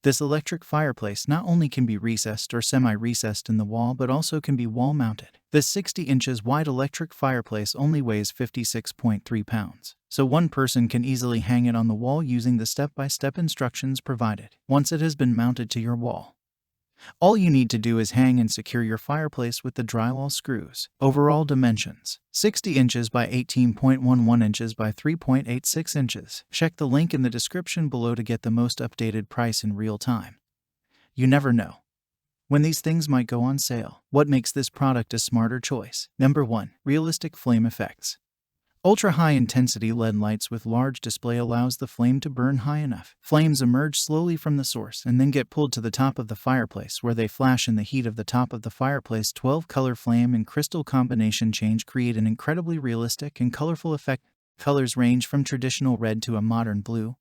This electric fireplace not only can be recessed or semi-recessed in the wall but also can be wall-mounted. This 60 inches wide electric fireplace only weighs 56.3 pounds, so one person can easily hang it on the wall using the step-by-step instructions provided. Once it has been mounted to your wall, all you need to do is hang and secure your fireplace with the drywall screws. Overall dimensions: 60 inches by 18.11 inches by 3.86 inches. Check the link in the description below to get the most updated price in real time. You never know when these things might go on sale. What makes this product a smarter choice? Number 1. Realistic flame effects. Ultra-high-intensity LED lights with large display allows the flame to burn high enough. Flames emerge slowly from the source and then get pulled to the top of the fireplace, where they flash in the heat of the top of the fireplace. 12-color flame and crystal combination change create an incredibly realistic and colorful effect. Colors range from traditional red to a modern blue,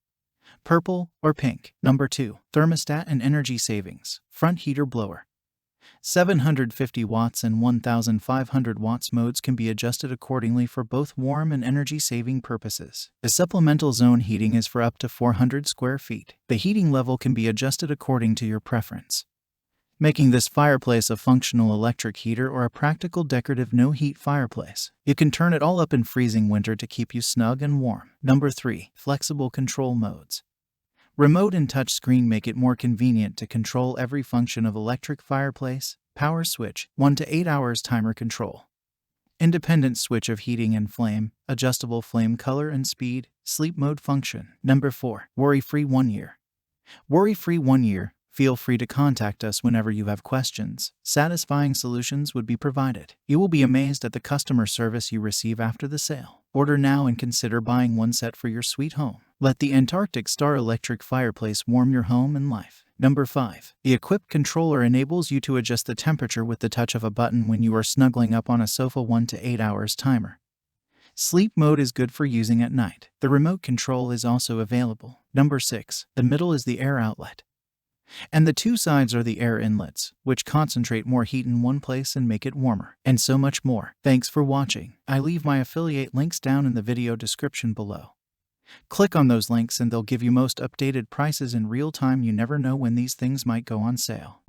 purple, or pink. Number 2. Thermostat and energy savings. Front heater blower. 750 watts and 1500 watts modes can be adjusted accordingly for both warm and energy-saving purposes. The supplemental zone heating is for up to 400 square feet. The heating level can be adjusted according to your preference, making this fireplace a functional electric heater or a practical decorative no-heat fireplace. You can turn it all up in freezing winter to keep you snug and warm. Number 3. Flexible control modes. Remote and touch screen make it more convenient to control every function of electric fireplace. Power switch, 1 to 8 hours timer control. Independent switch of heating and flame, adjustable flame color and speed, sleep mode function. Number 4. Worry-free 1 year. Worry-free 1 year. Feel free to contact us whenever you have questions. Satisfying solutions would be provided. You will be amazed at the customer service you receive after the sale. Order now and consider buying one set for your sweet home. Let the Antarctic Star electric fireplace warm your home and life. Number 5. The equipped controller enables you to adjust the temperature with the touch of a button when you are snuggling up on a sofa. 1 to 8 hours timer. Sleep mode is good for using at night. The remote control is also available. Number 6. The middle is the air outlet, and the two sides are the air inlets, which concentrate more heat in one place and make it warmer. And so much more. Thanks for watching. I leave my affiliate links down in the video description below. Click on those links and they'll give you most updated prices in real time. You never know when these things might go on sale.